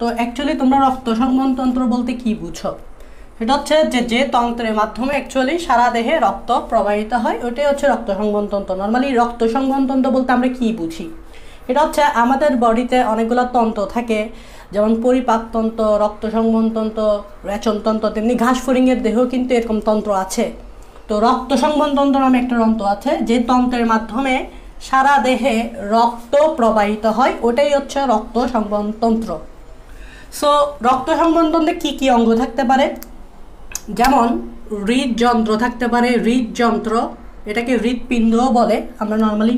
তো অ্যাকচুয়ালি তোমরা রক্ত সংবহনতন্ত্র বলতে কি বুঝো? এটা হচ্ছে যে তন্ত্রের মাধ্যমে অ্যাকচুয়ালি সারা দেহে রক্ত প্রবাহিত হয়, ওটাই হচ্ছে রক্ত সংবহনতন্ত্র। নর্মালি রক্ত সংবহনতন্ত্র বলতে আমরা কি বুঝি? এটা হচ্ছে আমাদের বডিতে অনেকগুলো তন্ত্র থাকে, যেমন পরিপাকতন্ত্র, রক্ত সংবহনতন্ত্র, রেচনতন্ত্র, তেমনি ঘাসফড়িংয়ের দেহেও কিন্তু এরকম তন্ত্র আছে। তো রক্ত সংবহনতন্ত্র নামে একটা তন্ত্র আছে, যে তন্ত্রের মাধ্যমে সারা দেহে রক্ত প্রবাহিত হয়, ওটাই হচ্ছে রক্ত সংবহনতন্ত্র। সো রক্ত সংবহনতন্ত্রে কী কী অঙ্গ থাকতে পারে? যেমন হৃদযন্ত্র থাকতে পারে, হৃদযন্ত্র, এটাকে হৃদপিণ্ডও বলে, আমরা নর্মালি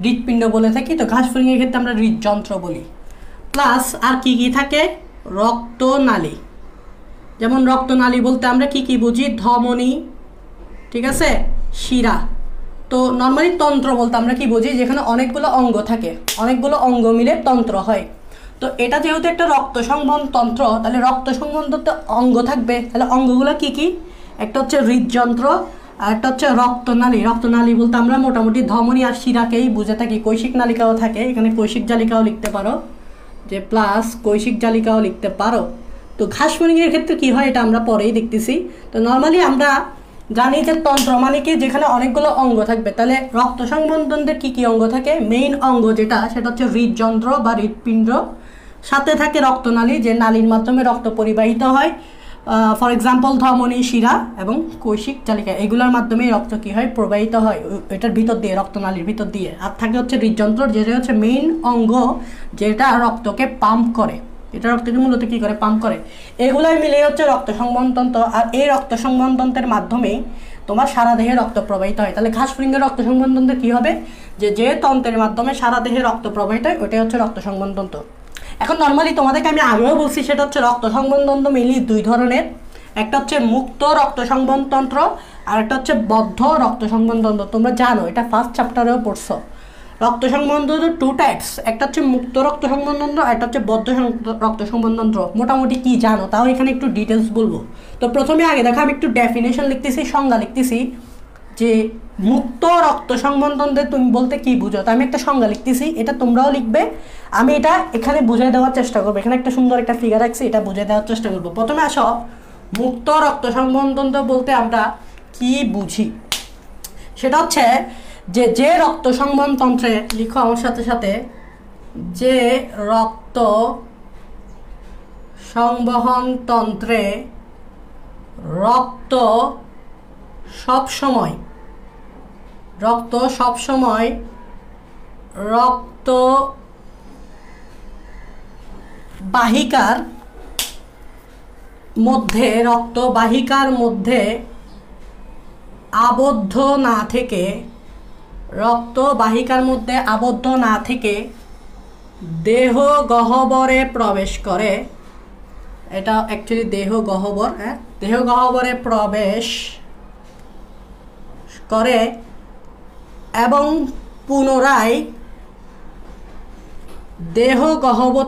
হৃদপিণ্ড বলে থাকি, তো ঘাসফড়িংয়ের ক্ষেত্রে আমরা হৃদযন্ত্র বলি। প্লাস আর কি কি থাকে? রক্তনালী। যেমন রক্তনালী বলতে আমরা কি কি বুঝি? ধমনী, ঠিক আছে, শিরা। তো নর্মালি তন্ত্র বলতে আমরা কি বুঝি? যেখানে অনেকগুলো অঙ্গ থাকে, অনেকগুলো অঙ্গ মিলে তন্ত্র হয়। তো এটা যেহেতু একটা রক্ত সংবহন তন্ত্র, তাহলে রক্ত সংবহন তন্ত্রে অঙ্গ থাকবে, তাহলে অঙ্গগুলো কি কি? একটা হচ্ছে হৃদযন্ত্র, আর একটা হচ্ছে রক্তনালী। রক্তনালী বলতে আমরা মোটামুটি ধমনী আর শিরাকেই বুঝে থাকি। কৈশিক নালিকাও থাকে, এখানে কৈশিক জালিকাও লিখতে পারো, যে প্লাস কৈশিক জালিকাও লিখতে পারো। তো ঘাসফড়িংয়ের ক্ষেত্রে কি হয় এটা আমরা পরেই দেখতেছি। তো নর্মালি আমরা জানি যে তন্ত্র মানে কি? যেখানে অনেকগুলো অঙ্গ থাকবে। তাহলে রক্ত সংবহনতন্ত্রের কি কি অঙ্গ থাকে? মেইন অঙ্গ যেটা, সেটা হচ্ছে হৃদযন্ত্র বা হৃদপিণ্ড, সাথে থাকে রক্তনালী, যে নালীর মাধ্যমে রক্ত পরিবাহিত হয়, ফর এক্সাম্পল ধমনী, শিরা এবং কৈশিক জালিকা, এগুলোর মাধ্যমে রক্ত কি হয়? প্রবাহিত হয় এটার ভিতর দিয়ে, রক্তনালীর ভিতর দিয়ে। আর থাকে হচ্ছে হৃদযন্ত্র, যেটা হচ্ছে মেইন অঙ্গ, যেটা রক্তকে পাম্প করে, এটা রক্তকে মূলত কী করে? পাম্প করে। এগুলাই মিলে হচ্ছে রক্ত সংবহনতন্ত্র। আর এই রক্ত সংবহনতন্ত্রের মাধ্যমেই তোমার সারা দেহে রক্ত প্রবাহিত হয়। তাহলে ঘাসফড়িংয়ের রক্ত সংবহনতন্ত্র কী হবে? যে তন্ত্রের মাধ্যমে সারা দেহে রক্ত প্রবাহিত হয়, ওটাই হচ্ছে রক্ত সংবহনতন্ত্র। এখন নর্মালি তোমাদেরকে আমি আগেও বলছি, সেটা হচ্ছে রক্ত সংবহনতন্ত্র মেনলি দুই ধরনের। একটা হচ্ছে মুক্ত রক্ত সংবহনতন্ত্র, আর একটা হচ্ছে বদ্ধ রক্ত সংবহনতন্ত্র। তোমরা জানো, এটা ফার্স্ট চ্যাপ্টারেও পড়ছো। রক্ত সংবহনতন্ত্র টু টাইপস, একটা হচ্ছে মুক্ত রক্ত সংবহনতন্ত্র, আর একটা হচ্ছে বদ্ধ রক্ত সংবহনতন্ত্র। মোটামুটি কি জানো তাও এখানে একটু ডিটেলস বলবো। তো প্রথমে আগে দেখো, আমি একটু ডেফিনেশন লিখতেছি, সংজ্ঞা লিখতেছি, যে মুক্ত রক্ত সংবহনতন্ত্রে তুমি বলতে কি বুঝো। তো আমি একটা সংজ্ঞা লিখতেছি, এটা তোমরাও লিখবে। আমি এটা এখানে বুঝিয়ে দেওয়ার চেষ্টা করবো। এখানে একটা সুন্দর একটা ফিগার রাখছি, এটা বুঝিয়ে দেওয়ার চেষ্টা করবো। প্রথমে আসো, মুক্ত রক্ত সংবহনতন্ত্র বলতে আমরা কি বুঝি। সেটা হচ্ছে যে রক্ত সংবহনতন্ত্রে, লিখো আমার সাথে সাথে, যে রক্ত সংবহনতন্ত্রে রক্ত সবসময় রক্ত বাহিকার মধ্যে আবদ্ধ না থেকে দেহ গহ্বরে প্রবেশ করে। এটা অ্যাকচুয়ালি দেহ গহ্বরে প্রবেশ করে এবং পুনরায় দেহ গহ্বর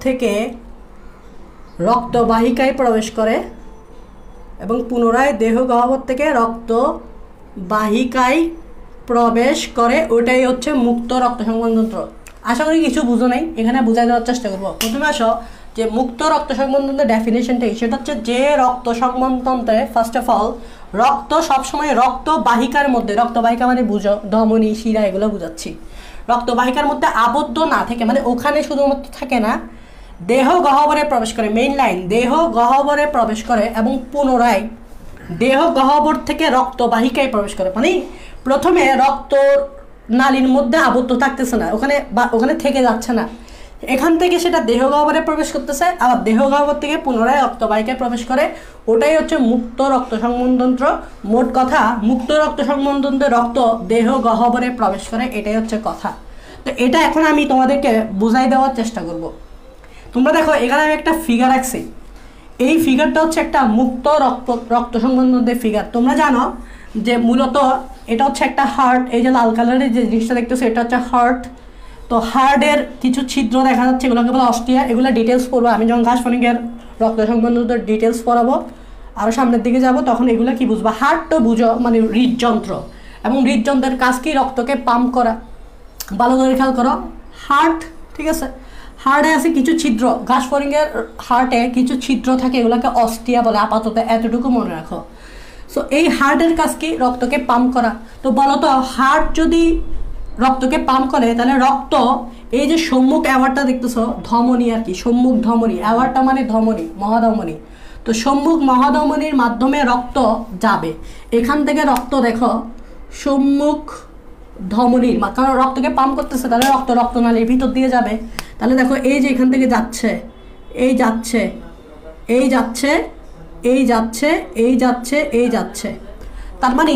থেকে রক্তবাহিকায় প্রবেশ করে এবং পুনরায় দেহ গহ্বর থেকে রক্তবাহিকায় প্রবেশ করে, ওটাই হচ্ছে মুক্ত রক্ত সংবহনতন্ত্র। আশা করি কিছু বুঝো নাই, এখানে বুঝাই দেওয়ার চেষ্টা করবো। প্রথমে আসো, যে মুক্ত রক্ত সংবহনতন্ত্রের ডেফিনেশনটাই, সেটা হচ্ছে যে রক্ত সংবহনতন্ত্রে ফার্স্ট অফ অল রক্ত সবসময় রক্তবাহিকার মধ্যে, রক্তবাহিকা মানে বুঝো ধমনী, শিরা, এগুলো বুঝাচ্ছি, রক্তবাহিকার মধ্যে আবদ্ধ না থেকে, মানে ওখানে শুধুমাত্র থাকে না, দেহ গহ্বরে প্রবেশ করে, মেইন লাইন, দেহ গহ্বরে প্রবেশ করে এবং পুনরায় দেহ গহ্বর থেকে রক্তবাহিকায় প্রবেশ করে। মানে প্রথমে রক্ত নালীর মধ্যে আবদ্ধ থাকতেছে না, ওখানে থেকে যাচ্ছে না, এখান থেকে সেটা দেহ গহ্বরে প্রবেশ করতেছে, আবার দেহ গহ্বর থেকে পুনরায় রক্তবাহিকায় প্রবেশ করে, ওটাই হচ্ছে মুক্ত রক্ত সংবহনতন্ত্র। মোট কথা, মুক্ত রক্ত সংবহনতন্ত্রে রক্ত দেহ গহ্বরে প্রবেশ করে, এটাই হচ্ছে কথা। তো এটা এখন আমি তোমাদেরকে বুঝাই দেওয়ার চেষ্টা করব। তোমরা দেখো, এখানে আমি একটা ফিগার রাখছি, এই ফিগারটা হচ্ছে একটা মুক্ত রক্ত সংবহনতন্ত্রের ফিগার। তোমরা জানো যে মূলত এটা হচ্ছে একটা হার্ট, এই যে লাল কালারের যে জিনিসটা দেখতেছো, এটা হচ্ছে হার্ট। তো হার্টের কিছু ছিদ্র দেখা যাচ্ছে, এগুলোকে বলে অস্টিয়া, এগুলো ডিটেলস পড়বো আমি যখন ঘাসফড়িংয়ের রক্ত সংবহনতন্ত্রের ডিটেলস পড়াবো, আরও সামনের দিকে যাব, তখন এগুলো কি বুঝবো। হার্ট তো বুঝো, মানে হৃদযন্ত্র, এবং হৃদযন্ত্রের কাজ কি? রক্তকে পাম্প করা। ভালো করে খেয়াল করো, হার্ট ঠিক আছে। হার্টে আছে কিছু ছিদ্র, ঘাসফড়িংয়ের হার্টে কিছু ছিদ্র থাকে, এগুলোকে অস্টিয়া বলে, আপাতত এতটুকু মনে রাখো। সো এই হার্টের কাজ কি? রক্তকে পাম্প করা। তো বলো তো, হার্ট যদি রক্তকে পাম্প করে তাহলে রক্ত এই যে সম্মুখ অ্যাওয়ারটা দেখতেছো, ধমনী আর কি, সম্মুখ ধমনী, অ্যাওয়ারটা মানে ধমনী, মহাধমনী। তো সম্মুখ মহাধমনীর মাধ্যমে রক্ত যাবে, এখান থেকে রক্ত দেখো সম্মুখ ধমনীর, কারণ রক্তকে পাম্প করতেছে, তাহলে রক্ত রক্তনালীর ভিতর দিয়ে যাবে। তাহলে দেখো এই যে এখান থেকে যাচ্ছে, এই যাচ্ছে, এই যাচ্ছে, এই যাচ্ছে, এই যাচ্ছে, এই যাচ্ছে। তার মানে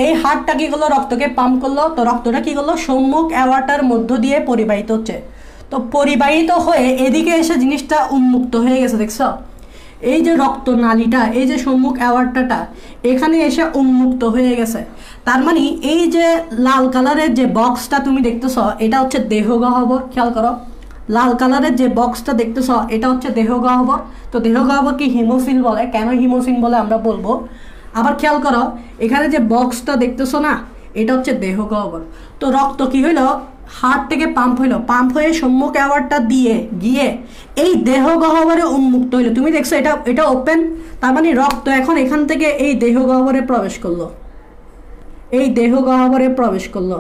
এই হার্টটা কি করলো? রক্তকে পাম্প করলো। তো রক্তটা কি করলো? সম্মুখ অ্যাওয়ার্টার মধ্য দিয়ে পরিবাহিত হচ্ছে। তো পরিবাহিত হয়ে এদিকে এসে জিনিসটা উন্মুক্ত হয়ে গেছে, দেখছো? এই যে রক্তনালীটা, এই যে সম্মুখ অ্যাওয়ার্টাটা এখানে এসে উন্মুক্ত হয়ে গেছে। তার মানে এই যে লাল কালারের যে বক্সটা তুমি দেখতেছ, এটা হচ্ছে দেহগহ্বর। খেয়াল করো, লাল কালারের যে বক্সটা দেখতেছ এটা হচ্ছে দেহগহ্বর। তো দেহগহ্বরকে হিমোসিল বলে। কেন হিমোসিল বলে আমরা বলবো। আবার খেয়াল করো, এখানে যে বক্সটা দেখতেছো না, এটা হচ্ছে দেহগহ্বর। তো রক্ত কি হইলো? হার্ট থেকে পাম্প হইলো, পাম্প হয়ে সম্মুখ অ্যাওয়ার্ডটা দিয়ে গিয়ে এই দেহগহ্বরে উন্মুক্ত হইলো। তুমি দেখছো এটা এটা ওপেন, তার মানে রক্ত এখন এখান থেকে এই দেহগহ্বরে প্রবেশ করলো, এই দেহগহ্বরে প্রবেশ করলো,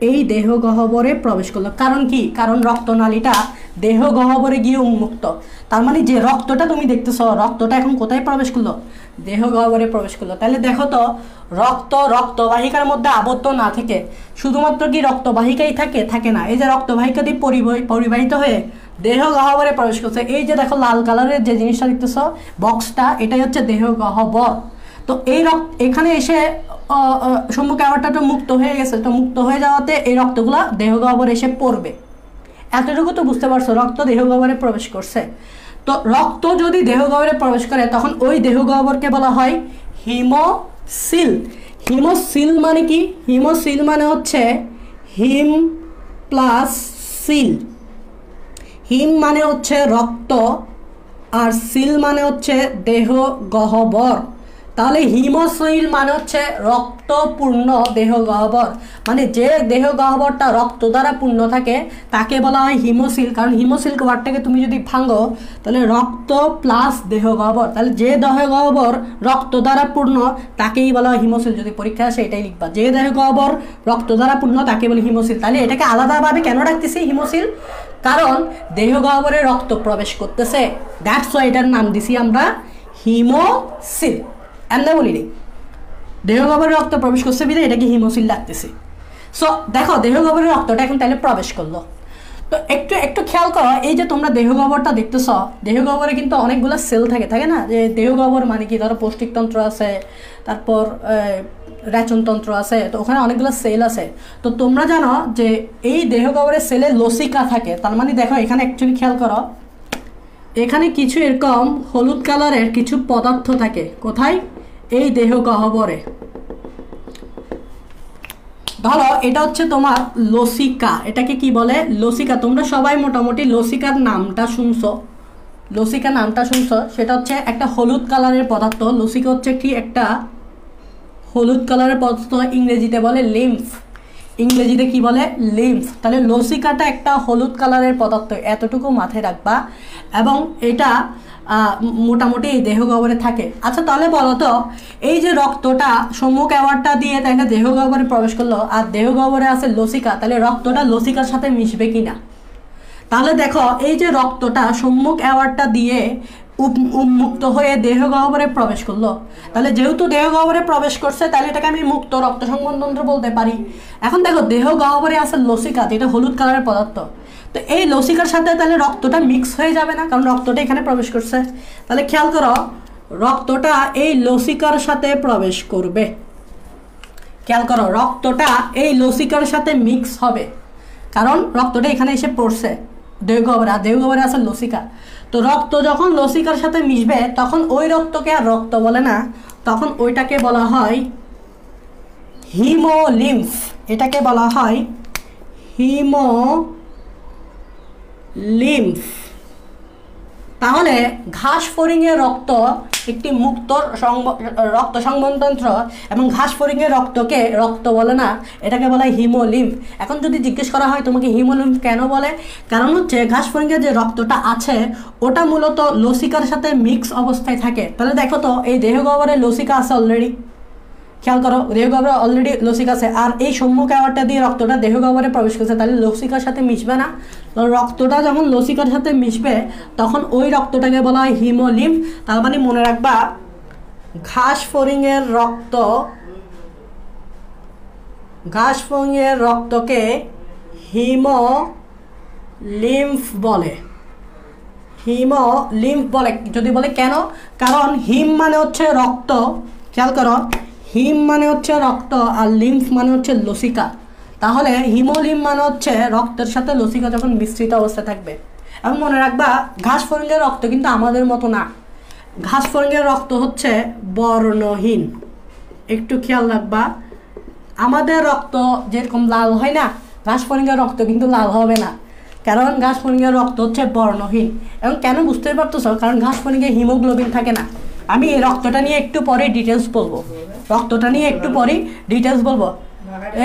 এই দেহগহ্বরে প্রবেশ করলো। কারণ কি? কারণ রক্তনালীটা দেহগহ্বরে গিয়ে উন্মুক্ত। তার মানে যে রক্তটা তুমি দেখতেছ, রক্তটা এখন কোথায় প্রবেশ করলো? দেহগহ্বরে প্রবেশ করলো। তাহলে দেখো তো, রক্ত রক্তবাহিকার মধ্যে আবদ্ধ না থেকে শুধুমাত্র কি রক্তবাহিকাই থাকে? থাকে না। এই যে রক্তবাহিকা দিয়ে পরিবাহিত হয়ে দেহগহ্বরে প্রবেশ করছে। এই যে দেখো লাল কালারের যে জিনিসটা দেখতেছ বক্সটা, এটাই হচ্ছে দেহগহ্বর। তো এই এখানে এসে সম্মুখ অ্যাওয়ার্টাটা মুক্ত হয়ে গেছে। তো মুক্ত হয়ে যাওয়াতে এই রক্তগুলা দেহগহ্বরে এসে পড়বে। এতটুকু তো বুঝতে পারছো, রক্ত দেহগহ্বরে প্রবেশ করছে। তো রক্ত যদি দেহগহ্বরে প্রবেশ করে তখন ওই দেহগহ্বরকে বলা হয় হিমোসিল। হিমোসিল মানে কি? হিমোসিল মানে হচ্ছে হিম প্লাস সিল। হিম মানে হচ্ছে রক্ত আর সিল মানে হচ্ছে দেহগহ্বর। তাহলে হিমোসিল মানে হচ্ছে রক্তপূর্ণ দেহগহ্বর। মানে যে দেহগহ্বরটা রক্ত দ্বারা পূর্ণ থাকে তাকে বলা হয় হিমোসিল। কারণ হিমোসিল ওয়ার্ডটাকে তুমি যদি ভাঙো তাহলে রক্ত প্লাস দেহগহ্বর, তাহলে যে দেহগহ্বর রক্ত দ্বারা পূর্ণ তাকেই বলা হয় হিমোসিল। যদি পরীক্ষা আসে এটাই লিখবা, যে দেহগহ্বর রক্ত দ্বারা পূর্ণ তাকে বলে হিমোসিল। তাহলে এটাকে আলাদাভাবে কেন রাখতেছি হিমোসিল? কারণ দেহগহ্বরে রক্ত প্রবেশ করতেছে, দ্যাটস ওয়াই এটার নাম দিছি আমরা হিমোসিল। এমনি বলিনি, দেহগহ্বরে রক্ত প্রবেশ করছে বিধে এটাকে হিমোসিল লাগতেছে। সো দেখো দেহগহ্বরে রক্তটা এখন তাহলে প্রবেশ করলো। তো একটু একটু খেয়াল করো, এই যে তোমরা দেহগহ্বরটা দেখতেছ, দেহগহ্বরে কিন্তু অনেকগুলো সেল থাকে না? যে দেহগহ্বর মানে কি, ধরো পৌষ্টিকতন্ত্র আছে, তারপর রেচনতন্ত্র আছে, তো ওখানে অনেকগুলো সেল আছে। তো তোমরা জানো যে এই দেহগহ্বরের সেলে লসিকা থাকে। তার মানে দেখো এখানে অ্যাকচুয়ালি খেয়াল করো, এখানে কিছু এরকম হলুদ কালারের কিছু পদার্থ থাকে। কোথায়? এই দেহগহ্বরে। ধরো এটা হচ্ছে তোমার লসিকা। এটাকে কি বলে? লসিকা। তোমরা সবাই মোটামুটি লসিকার নামটা শুনছো, লসিকা নামটা শুনছো। সেটা হচ্ছে একটা হলুদ কালারের পদার্থ। লসিকা হচ্ছে কি একটা হলুদ কালারের পদার্থ, ইংরেজিতে বলে লিম্ফ। ইংরেজিতে কি বলে? লিম্ফ। তাহলে লসিকাটা একটা হলুদ কালারের পদার্থ, এতটুকু মাথায় রাখবা। এবং এটা মোটামুটি এই দেহগহ্বরে থাকে। আচ্ছা তাহলে বলো তো, এই যে রক্তটা সম্মুখ অ্যাওয়ার্ডটা দিয়ে তাহলে দেহগহ্বরে প্রবেশ করলো আর দেহগহ্বরে আছে লসিকা, তাহলে রক্তটা লসিকার সাথে মিশবে কিনা? তাহলে দেখো এই যে রক্তটা সম্মুখ অ্যাওয়ার্ডটা দিয়ে উন্মুক্ত হয়ে দেহগহ্বরে প্রবেশ করলো, তাহলে যেহেতু দেহগহ্বরে প্রবেশ করছে তাহলে এটাকে আমি মুক্ত রক্ত সংবহনতন্ত্র বলতে পারি। এখন দেখো দেহগহ্বরে আছে লসিকা, যেটা হলুদ কালারের পদার্থ। তো এই লসিকার সাথে তাহলে রক্তটা মিক্স হয়ে যাবে না? কারণ রক্তটা এখানে প্রবেশ করছে। তাহলে খেয়াল করো, রক্তটা এই লসিকার সাথে প্রবেশ করবে। খেয়াল করো, রক্তটা এই লসিকার সাথে মিক্স হবে, কারণ রক্তটা এখানে এসে পড়ছে দেহগহ্বরে, আর দেহগহ্বরে আছে লসিকা। তো রক্ত যখন লসিকার সাথে মিশবে তখন ওই রক্তকে আর রক্ত বলে না, তখন ওইটাকে বলা হয় হিমোলিম্ফ। এটাকে বলা হয় হিমোলিম্ফ। তাহলে ঘাস ফড়িংয়ের রক্ত একটি মুক্ত রক্ত সংবহনতন্ত্র এবং ঘাস ফড়িংয়ের রক্তকে রক্ত বলে না, এটাকে বলা হয় হিমোলিম্ফ। এখন যদি জিজ্ঞেস করা হয় তোমাকে হিমোলিম্ফ কেন বলে, কারণ হচ্ছে ঘাস ফড়িংয়ের যে রক্তটা আছে ওটা মূলত লসিকার সাথে মিক্স অবস্থায় থাকে। তাহলে দেখো তো এই দেহগহ্বরে লসিকা আছে অলরেডি, খেয়াল করো দেহগহ্বরে অলরেডি লসিকা আছে, আর এই সম্মুখ অ্যাওয়ারটা দিয়ে রক্তটা দেহগহ্বরে প্রবেশ করছে, তাহলে লসিকার সাথে মিশবে না। রক্তটা যখন লসিকার সাথে মিশবে তখন ওই রক্তটাকে বলা হয় হিমোলিম্ফ। তার মানে মনে রাখবা ঘাস ফড়িংয়ের রক্তকে হিমোলিম্ফ বলে। হিমোলিম্ফ বলে যদি বলে কেন, কারণ হিম মানে হচ্ছে রক্ত, খেয়াল করো হিম মানে হচ্ছে রক্ত আর লিম্ফ মানে হচ্ছে লসিকা। তাহলে হিমোলিম্ফ মানে হচ্ছে রক্তের সাথে লসিকা যখন মিশ্রিত অবস্থায় থাকবে। এবং মনে রাখবা ঘাস ফড়িংয়ের রক্ত কিন্তু আমাদের মতো না, ঘাস ফড়িংয়ের রক্ত হচ্ছে বর্ণহীন। একটু খেয়াল রাখবা, আমাদের রক্ত যেরকম লাল হয় না, ঘাস ফড়িংয়ের রক্ত কিন্তু লাল হবে না, কারণ ঘাস ফড়িংয়ের রক্ত হচ্ছে বর্ণহীন। এবং কেন বুঝতে পারতেছ, কারণ ঘাস ফড়িংয়ে হিমোগ্লোবিন থাকে না। আমি এই রক্তটা নিয়ে একটু পরে ডিটেলস বলবো,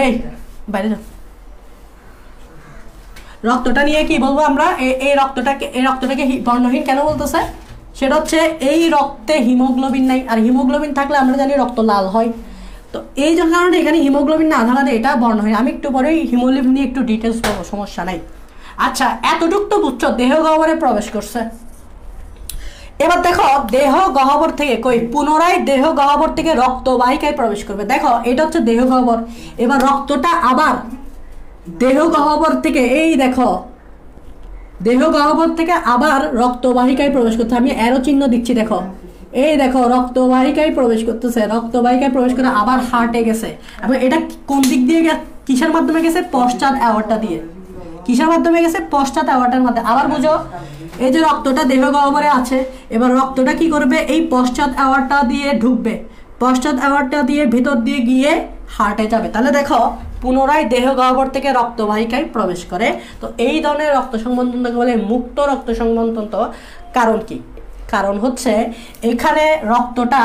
এই বাইরে যাও, রক্তটা নিয়ে কি বলবো আমরা, এই রক্তটাকে বর্ণহীন কেন বলতেছে, সেটা হচ্ছে এই রক্তে হিমোগ্লোবিন নাই, আর হিমোগ্লোবিন থাকলে আমরা জানি রক্ত লাল হয়। তো এই যে কারণে এখানে হিমোগ্লোবিন না থাকাতে এটা বর্ণহীন। আমি একটু পরে হিমোলিম্ফ নিয়ে একটু ডিটেলস বলবো, সমস্যা নাই। আচ্ছা, এতটুকু তো বুঝছো দেহগহ্বরে প্রবেশ করছে। এবার দেখো দেহগহ্বর থেকে পুনরায় দেহগহ্বর থেকে রক্তবাহিকায় প্রবেশ করবে। দেখো এটা হচ্ছে দেহগহ্বর, এবার রক্তটা আবার দেহগহ্বর থেকে দেহগহ্বর থেকে আবার রক্তবাহিকায় প্রবেশ করতে। আমি অ্যারো চিহ্ন দিচ্ছি, দেখো এই দেখো রক্তবাহিকায় প্রবেশ করতেছে, রক্তবাহিকায় প্রবেশ করে আবার হার্টে গেছে। এবং এটা কোন দিক দিয়ে কিসের মাধ্যমে গেছে, পশ্চাৎ অ্যাওয়ার্টা দিয়ে। কিসের মাধ্যমে গেছে, পশ্চাৎ অ্যাওয়ার্টার মাধ্যমে। আবার বুঝো, এই যে রক্তটা দেহগহ্বরে আছে, এবার রক্তটা কি করবে, এই পশ্চাৎ অ্যাওয়ার্টা দিয়ে ঢুকবে, পশ্চাৎ অ্যাওয়ার্টা দিয়ে ভিতর দিয়ে গিয়ে হার্টে যাবে। তাহলে দেখো পুনরায় দেহগহ্বর থেকে রক্তবাহিকায় প্রবেশ করে। তো এই ধরনের রক্ত সংবহনতন্ত্রকে বলে মুক্ত রক্ত সংবহনতন্ত্র। কারণ কি, কারণ হচ্ছে এখানে রক্তটা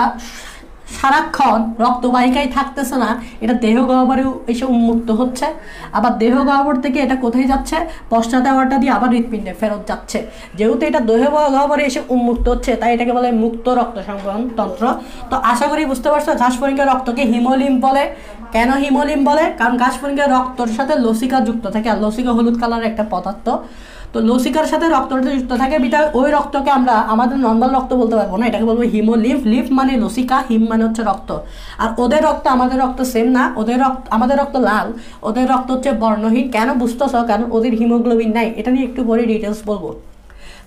সারাক্ষণ রক্তবাহিকায় থাকতেছে না, এটা দেহগহ্বরেও এসে উন্মুক্ত হচ্ছে। আবার দেহগহ্বর থেকে এটা কোথায় যাচ্ছে, পশ্চাৎ অ্যাওয়ার্টা দিয়ে আবার হৃৎপিণ্ডে ফেরত যাচ্ছে। যেহেতু এটা দেহগহ্বরে এসে উন্মুক্ত হচ্ছে, তাই এটাকে বলে মুক্ত রক্ত সংবহন তন্ত্র। তো আশা করি বুঝতে পারছো ঘাস ফড়িংয়ের রক্তকে হিমোলিম্ফ বলে। কেন হিমোলিম্ফ বলে, কারণ ঘাস ফড়িংয়ের রক্তর সাথে লসিকা যুক্ত থাকে, আর লসিকা হলুদ কালারের একটা পদার্থ। তো লসিকার সাথে রক্তটা যুক্ত থাকে বিধায় ওই রক্তকে আমরা আমাদের নর্মাল রক্ত বলতে পারবো না, এটাকে বলবো হিমোলিম্ফ। লিম্ফ মানে লসিকা, হিম মানে হচ্ছে রক্ত। আর ওদের রক্ত আমাদের রক্ত সেম না, আমাদের রক্ত লাল, ওদের রক্ত হচ্ছে বর্ণহীন। কেন বুঝতেছ, কারণ ওদের হিমোগ্লোবিন নাই। এটা নিয়ে একটু পরে ডিটেলস বলবো।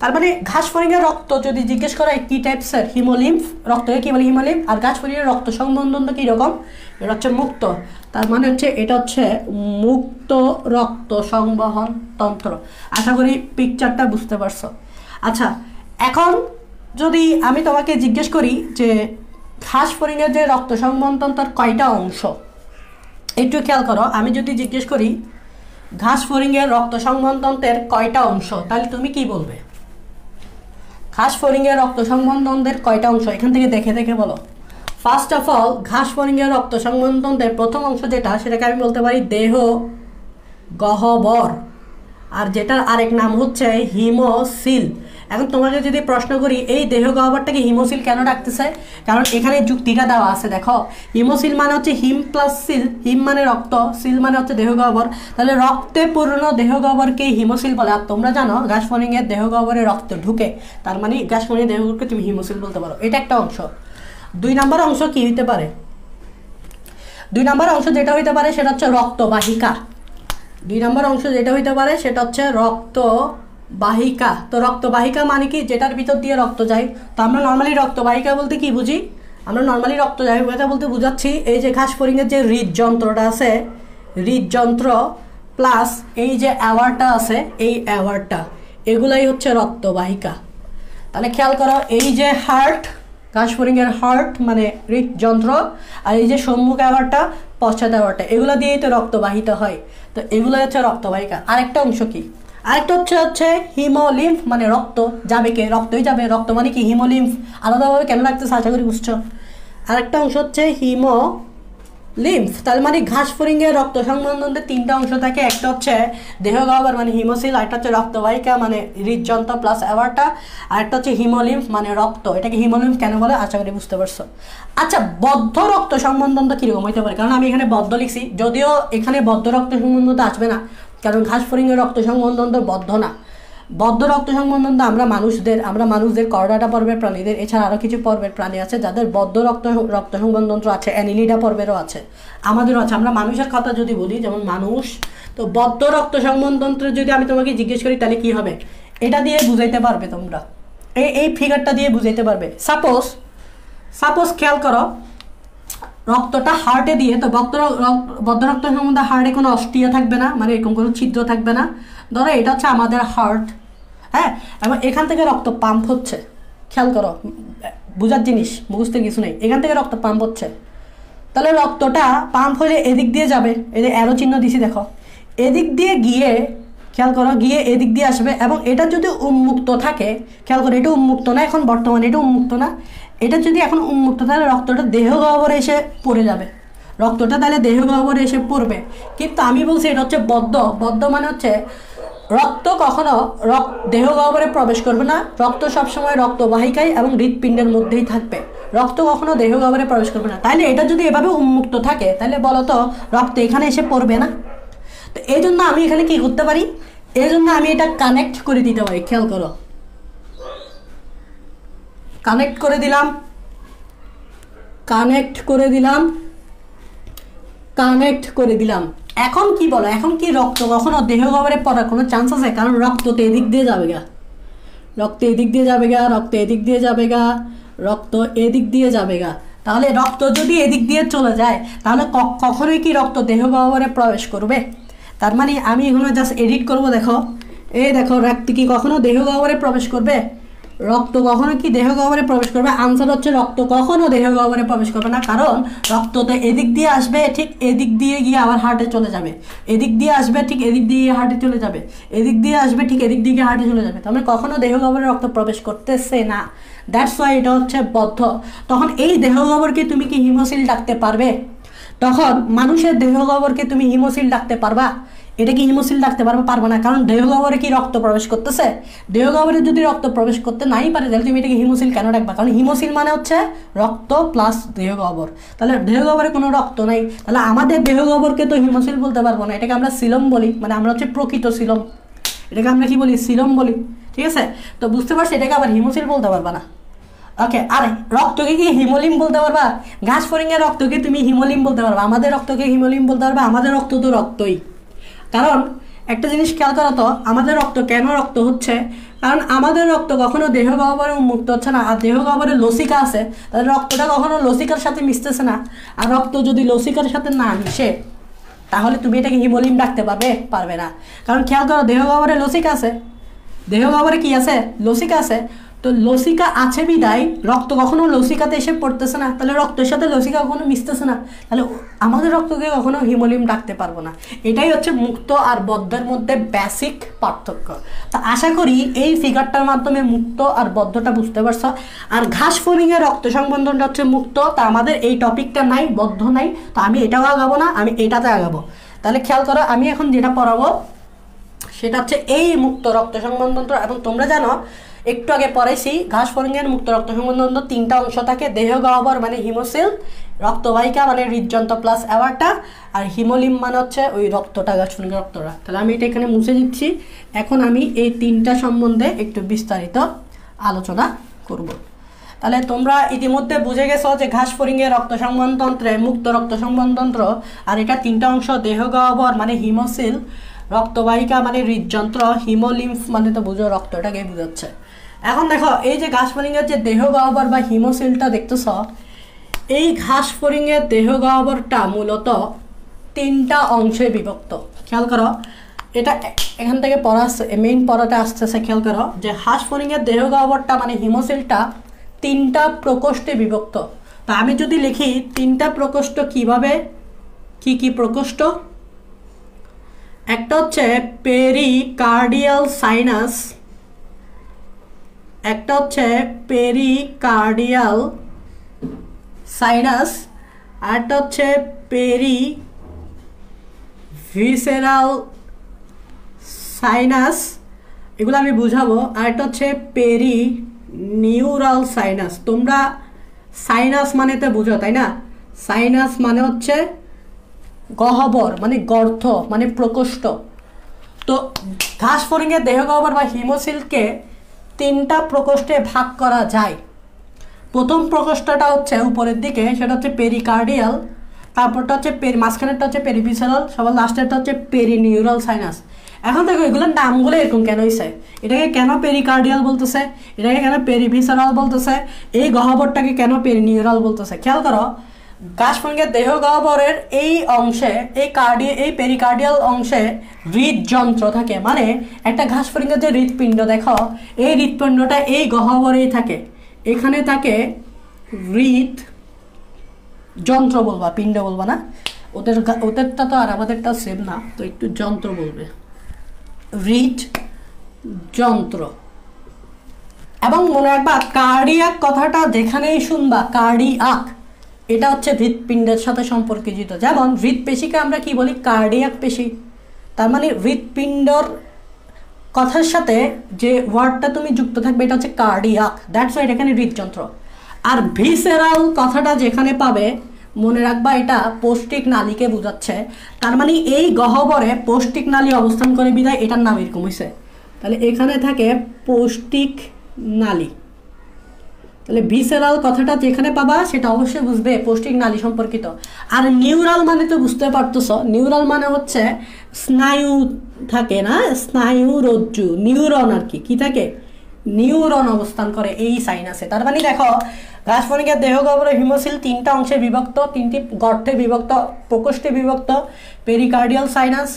তার মানে ঘাস ফড়িংয়ের রক্ত যদি জিজ্ঞেস করা হয় কি টাইপসের, হিমোলিম্ফ রক্তকে কি বলে, হিমোলিম্ফ। আর ঘাস ফড়িংয়ের রক্ত সংবহনতন্ত্র কীরকম, এটা হচ্ছে মুক্ত। তার মানে হচ্ছে এটা হচ্ছে মুক্ত রক্ত সংবহন তন্ত্র। আশা করি পিকচারটা বুঝতে পারছো। আচ্ছা, এখন যদি আমি তোমাকে জিজ্ঞেস করি যে ঘাস ফড়িংয়ের যে রক্ত সংবহন তন্ত্রের কয়টা অংশ, একটু খেয়াল করো। আমি যদি জিজ্ঞেস করি ঘাস ফড়িংয়ের রক্ত সংবহন তন্ত্রের কয়টা অংশ, তাহলে তুমি কি বলবে? ঘাস ফড়িংয়ের রক্ত সংবহন তন্ত্রের কয়টা অংশ, এখান থেকে দেখে দেখে বলো। ফার্স্ট অফ অল, ঘাস ফড়িংয়ের রক্ত সংবহন তন্ত্রের প্রথম অংশ যেটা, সেটাকে আমি বলতে পারি দেহগহ্বর, আর যেটার আরেক নাম হচ্ছে হিমোসিল। এখন তোমাকে যদি প্রশ্ন করি এই দেহগহ্বরটাকে হিমোসিল কেন ডাকতেছে, কারণ এখানে যুক্তিটা দেওয়া আছে। দেখো হিমোসিল মানে হচ্ছে হিম প্লাস সিল, হিম মানে রক্ত, সিল মানে হচ্ছে দেহগহ্বর। তাহলে রক্তে পূর্ণ দেহগহ্বরকে হিমোসিল বলে। আর তোমরা জানো ঘাস ফড়িংয়ের দেহগহ্বরে রক্ত ঢুকে, তার মানে ঘাস ফড়িংয়ের দেহগহ্বরকে তুমি হিমোসিল বলতে পারো। এটা একটা অংশ। 2 নম্বর অংশ কি হইতে পারে? 2 নম্বর অংশ যেটা হইতে পারে সেটা হচ্ছে রক্তবাহিকা। 2 নম্বর অংশ যেটা হইতে পারে সেটা হচ্ছে রক্তবাহিকা। তো রক্তবাহিকা মানে কি, যেটার ভিতর দিয়ে রক্ত যায়। তো আমরা নর্মালি রক্তবাহিকা বলতে কি বুঝি, আমরা নর্মালি রক্তবাহিকা বলতে বুঝাচ্ছি এই যে ঘাস ফড়িংয়ের যে হৃদযন্ত্রটা আছে, হৃদযন্ত্র প্লাস এই যে অ্যাওয়ারটা আছে, এই অ্যাওয়ারটা, এগুলাই হচ্ছে রক্তবাহিকা। তাহলে খেয়াল করো, এই যে হার্ট, ঘাস ফড়িংয়ের হার্ট মানে হৃদযন্ত্র, আর এই যে সম্মুখ অ্যাওয়ারটা, পশ্চাৎ অ্যাওয়ারটা, এগুলো দিয়েই তো রক্ত বাহিত হয়। তো এগুলো হচ্ছে রক্তবাহিকা। আরেকটা অংশ কি, আরেকটা হচ্ছে হিমোলিম্ফ, মানে রক্ত যাবে কে, রক্তই যাবে, রক্ত মানে কি হিমোলিম্ফ, আলাদাভাবে কেন লাগতেছে আশা করি বুঝছো। আরেকটা অংশ হচ্ছে হিমোলিম্ফ, তার মানে ঘাস ফড়িংয়ের রক্ত সংবন্ধনের তিনটা অংশ থাকে। একটা হচ্ছে দেহগহ্বর মানে হিমোসিল, আরেকটা হচ্ছে রক্তবাহিকা মানে হৃদযন্ত্র প্লাস অ্যাওয়ার্টা, আরেকটা হচ্ছে হিমোলিম্ফ মানে রক্ত। এটাকে হিমোলিম্ফ কেন বলে আশা করি বুঝতে পারছো। আচ্ছা, বদ্ধ রক্ত সংবন্ধনটা কীরকম হইতে পারে, কারণ আমি এখানে বদ্ধ লিখছি, যদিও এখানে বদ্ধ রক্ত সংবন্ধনটা আসবে না, কারণ ঘাস ফড়িংয়ের রক্ত সংবন্ধন তো বদ্ধ না। বদ্ধ রক্ত সংবন্ধন তো আমরা মানুষদের করডাটা পর্বের প্রাণীদের, এছাড়া আরও কিছু পর্বের প্রাণী আছে যাদের বদ্ধ রক্ত সংবন্ধন আছে, অ্যানিলিডা পর্বেরও আছে, আমাদেরও আছে। আমরা মানুষের কথা যদি বলি, যেমন মানুষ, তো বদ্ধ রক্ত সংবন্ধনটা যদি আমি তোমাকে জিজ্ঞেস করি তাহলে কি হবে, এটা দিয়ে বুঝাইতে পারবে তোমরা, এই ফিগারটা দিয়ে বুঝাইতে পারবে। সাপোজ খেয়াল করো, রক্তটা হার্টে দিয়ে, তো বদ্ধ রক্ত সম্বন্ধে হার্টে কোনো অস্ট্রিয়া থাকবে না, মানে এরকম কোনো ছিদ্র থাকবে না। ধরো এটা হচ্ছে আমাদের হার্ট, হ্যাঁ, এবং এখান থেকে রক্ত পাম্প হচ্ছে, খেয়াল করো, বোঝার জিনিস, মুখস্থের কিছু নেই, এখান থেকে রক্ত পাম্প হচ্ছে। তাহলে রক্তটা পাম্প হলে এদিক দিয়ে যাবে, এই যে অ্যারো চিহ্ন দিছি দেখো, এদিক দিয়ে গিয়ে, খেয়াল করো, গিয়ে এদিক দিয়ে আসবে। এবং এটা যদি উন্মুক্ত থাকে, খেয়াল করো, এটা উন্মুক্ত না এখন বর্তমানে, এটা উন্মুক্ত না, এটা যদি এখন উন্মুক্ত, তাহলে রক্তটা দেহগহ্বরে এসে পড়ে যাবে, রক্তটা তাহলে দেহগহ্বরে এসে পড়বে। কিন্তু আমি বলছি এটা হচ্ছে বদ্ধ মানে হচ্ছে রক্ত কখনো দেহগহ্বরে প্রবেশ করবে না, রক্ত সবসময় রক্তবাহিকায় এবং হৃৎপিণ্ডের মধ্যেই থাকবে, রক্ত কখনো দেহগহ্বরে প্রবেশ করবে না। তাইলে এটা যদি এভাবে উন্মুক্ত থাকে, তাহলে বলো তো রক্ত এখানে এসে পড়বে না। তো এই জন্য আমি এখানে কি করতে পারি, এই জন্য আমি এটা কানেক্ট করে দিতে পারি, খেয়াল করো, কানেক্ট করে দিলাম। এখন কি বলো, এখন কি রক্ত কখনো দেহগহ্বরে পড়ার কোনো চান্স আছে? কারণ রক্ত তো এদিক দিয়ে যাবে গা, রক্ত এদিক দিয়ে যাবে গা। তাহলে রক্ত যদি এদিক দিয়ে চলে যায়, তাহলে কখনোই কি রক্ত দেহগহ্বরে প্রবেশ করবে? তার মানে আমি এগুলো জাস্ট এডিট করবো, দেখো, দেখো, রক্ত কি কখনো দেহগহ্বরে প্রবেশ করবে? রক্ত কখনো কি দেহগহ্বরে প্রবেশ করবে? আনসার হচ্ছে রক্ত কখনো দেহগহ্বরে প্রবেশ করবে না, কারণ রক্ত তো এদিক দিয়ে আসবে, ঠিক এদিক দিয়ে গিয়ে আবার হার্টে চলে যাবে, এদিক দিয়ে আসবে, ঠিক এদিক দিয়ে হার্টে চলে যাবে, এদিক দিয়ে আসবে, ঠিক এদিক দিয়ে হার্টে চলে যাবে। তার মানে কখনো দেহগহ্বরে রক্ত প্রবেশ করতেছে না, দ্যাটস ওয়াই এটা হচ্ছে বদ্ধ। তখন এই দেহগহ্বরকে তুমি কি হিমোসিল ডাকতে পারবে? তখন মানুষের দেহগহ্বরকে তুমি হিমোসিল ডাকতে পারবা? এটা কি হিমোসিল ডাকতে পারবে না, কারণ দেহগহ্বরে কি রক্ত প্রবেশ করতেছে? দেহগহ্বরে যদি রক্ত প্রবেশ করতে নাই পারে, তাহলে তুমি এটাকে হিমোসিল কেন ডাকবা? কারণ হিমোসিল মানে হচ্ছে রক্ত প্লাস দেহগহ্বর, তাহলে দেহগহ্বরে কোনো রক্ত নাই, তাহলে আমাদের দেহগহ্বরকে তো হিমোসিল বলতে পারবো না, এটাকে আমরা সিলম বলি, মানে আমরা হচ্ছে প্রকৃত সিলম, এটাকে আমরা কি বলি, সিলম বলি, ঠিক আছে? তো বুঝতে পারছি, এটাকে আবার হিমোসিল বলতে পারবা না। ওকে, আরে রক্তকে কি হিমোলিম বলতে পারবা? ঘাস ফড়িংয়ের রক্তকে তুমি হিমোলিম বলতে পারবা, আমাদের রক্তকে হিমোলিম বলতে পারবা? আমাদের রক্ত তো রক্তই। কারণ একটা জিনিস খেয়াল করো তো, আমাদের রক্ত কেন রক্ত হচ্ছে, কারণ আমাদের রক্ত কখনো দেহগহ্বরে উন্মুক্ত হচ্ছে না, আর দেহগহ্বরে লসিকা আছে, তাহলে রক্তটা কখনো লসিকার সাথে মিশতেছে না, আর রক্ত যদি লসিকার সাথে না মিশে, তাহলে তুমি এটাকে হিমোলিম ডাকতে পারবে না। কারণ খেয়াল করো, দেহগহ্বরে লসিকা আছে, দেহগহ্বরে কি আছে, লসিকা আছে, তো লসিকা আছে বিদায় রক্ত কখনো লসিকাতে এসে পড়তেছে না, তাহলে রক্তের সাথে লসিকা কখনো মিশতেছে না, তাহলে আমাদের রক্তকে কখনো হিমোলিম ডাকতে পারবো না। এটাই হচ্ছে মুক্ত আর বদ্ধের মধ্যে বেসিক পার্থক্য। তা আশা করি এই ফিগারটার মাধ্যমে মুক্ত আর বদ্ধটা বুঝতে পারছো। আর ঘাস ফড়িংয়ের রক্ত সংবন্ধনটা হচ্ছে মুক্ত, তা আমাদের এই টপিকটা নাই, বদ্ধ নাই, তো আমি এটাও আগাবো না, আমি এটাতে আগাবো। তাহলে খেয়াল করো, আমি এখন যেটা পড়াবো সেটা হচ্ছে এই মুক্ত রক্ত সংবন্ধনটা। এবং তোমরা জানো, একটু আগে পড়াইছি, ঘাস ফড়িংয়ের মুক্ত রক্ত সংবন্ধন তিনটা অংশ থাকে, দেহগহ্বর মানে হিমোসিল, রক্তবাহিকা মানে হৃদযন্ত্র প্লাস অ্যাওয়ার্টা, আর হিমোলিম মানে হচ্ছে ওই রক্তটা, ঘাস ফড়িংয়ের রক্তটা। তাহলে আমি এটা এখানে মুছে দিচ্ছি। এখন আমি এই তিনটা সম্বন্ধে একটু বিস্তারিত আলোচনা করব। তাহলে তোমরা ইতিমধ্যে বুঝে গেছো যে ঘাস ফড়িংয়ের রক্ত সংবহনতন্ত্রে মুক্ত রক্ত সংবহনতন্ত্র, আর এটা তিনটা অংশ, দেহগহ্বর মানে হিমোসিল, রক্তবাহিকা মানে হৃদযন্ত্র, হিমোলিম্ফ মানে তো বুঝো রক্তটাকে বুঝাচ্ছে। এখন দেখো, এই যে ঘাস ফড়িংয়ের যে দেহগহ্বর বা হিমোসিলটা দেখতেছ, এই ঘাস ফড়িংয়ের দেহগহ্বরটা মূলত তিনটা অংশে বিভক্ত। খেয়াল করো, এটা এখান থেকে পড়া মেইন পড়াটা আসতেছে, খেয়াল করো যে ঘাস ফড়িংয়ের দেহগহ্বরটা মানে হিমোসিলটা তিনটা প্রকোষ্ঠে বিভক্ত। তা আমি যদি লিখি তিনটা প্রকোষ্ঠ, কিভাবে, কি কি প্রকোষ্ঠ, একটা হচ্ছে পেরিকার্ডিয়াল সাইনাস, একটা হচ্ছে পেরিকার্ডিয়াল সাইনাস, আরটা হচ্ছে পেরিভিসেরাল সাইনাস, এগুলো আমি বুঝাবো। আরটা হচ্ছে পেরিনিউরাল সাইনাস। তোমরা সাইনাস মানে তো বুঝো তাই না? সাইনাস মানে হচ্ছে গহ্বর, মানে গর্ত, মানে প্রকোষ্ঠ। তো ঘাস ফড়িংয়ের দেহ গহ্বর বা হিমোসিলকে তিনটা প্রকোষ্ঠে ভাগ করা যায়। প্রথম প্রকোষ্ঠটা হচ্ছে উপরের দিকে, সেটা হচ্ছে পেরিকার্ডিয়াল, তারপরটা হচ্ছে মাঝখানেরটা হচ্ছে পেরিভিসেরাল, সবার লাস্টেরটা হচ্ছে পেরিনিউরাল সাইনাস। এখন দেখো এগুলোর নামগুলো এরকম কেন হয়েছে, এটাকে কেন পেরিকার্ডিয়াল বলতেছে, এটাকে কেন পেরিভিসেরাল বলতেছে, এই গহ্বরটাকে কেন পেরিনিউরাল বলতেছে। খেয়াল করো, ঘাস ফড়িংয়ের দেহ গহ্বরের এই অংশে, এই পেরিকার্ডিয়াল অংশে হৃদযন্ত্র থাকে। মানে একটা ঘাস ফড়িংয়ের যে হৃৎপিণ্ড দেখো, এই হৃৎপিণ্ডটা এই গহ্বরেই থাকে। এখানে থাকে হৃদযন্ত্র বলবা, পিণ্ড বলবা না, ওদেরটা তো আর আমাদেরটা সেম না, তো একটু যন্ত্র বলবে, হৃদযন্ত্র। এবং মনে রাখবা কার্ডিয়াক কথাটা যেখানেই শুনবা, কার্ডিয়াক এটা হচ্ছে হৃৎপিণ্ডের সাথে সম্পর্কিত। যেমন হৃৎপেশিকে আমরা কি বলি, কার্ডিয়াক পেশি। তার মানে হৃৎপিণ্ডর কথার সাথে যে ওয়ার্ডটা তুমি যুক্ত থাকবে এটা হচ্ছে কার্ডিয়াক, দ্যাটস ওয়াই এখানে হৃদযন্ত্র। আর ভিসেরাল কথাটা যেখানে পাবে মনে রাখবা এটা পৌষ্টিক নালীকে বোঝাচ্ছে। তার মানে এই গহ্বরে পৌষ্টিক নালী অবস্থান করে বিধায় এটার নাম এরকম হয়েছে। তাহলে এখানে থাকে পৌষ্টিক নালী। তাহলে ভিসেরাল কথাটা যেখানে পাবা সেটা অবশ্যই বুঝবে পৌষ্টিক নালী সম্পর্কিত। আর নিউরাল মানে তো বুঝতে পারতেছ, নিউরাল মানে হচ্ছে স্নায়ু থাকে না, স্নায়ু রজ্জু, নিউরন আর কি থাকে, নিউরন অবস্থান করে এই সাইনাসে। তার মানে দেখো ঘাস ফড়িংয়ের দেহ গহ্বরের হিমোসিল তিনটা অংশে বিভক্ত, তিনটি গর্তে বিভক্ত, প্রকোষ্ঠে বিভক্ত, pericardial sinus,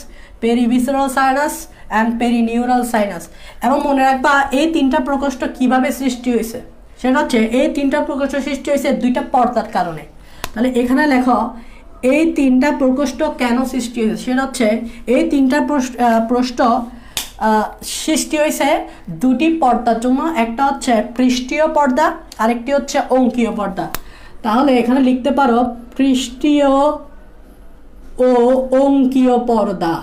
perivisceral sinus and perineural sinus. এবং মনে রাখবা এই তিনটা প্রকোষ্ঠ কিভাবে সৃষ্টি হয়েছে, সেটা হচ্ছে এই তিনটা প্রকোষ্ঠ সৃষ্টি হয়েছে দুইটা পর্দার কারণে। তাহলে এখানে লেখো এই তিনটা প্রকোষ্ঠ কেন সৃষ্টি হয়েছে, সেটা হচ্ছে এই তিনটা প্রকোষ্ঠ সৃষ্টি হয়েছে দুটি পর্দার জন্য। একটা হচ্ছে পৃষ্ঠীয় পর্দা, আরেকটি হচ্ছে অঙ্কীয় পর্দা। তাহলে এখানে লিখতে পারো পৃষ্ঠীয় ও অঙ্কীয় পর্দা।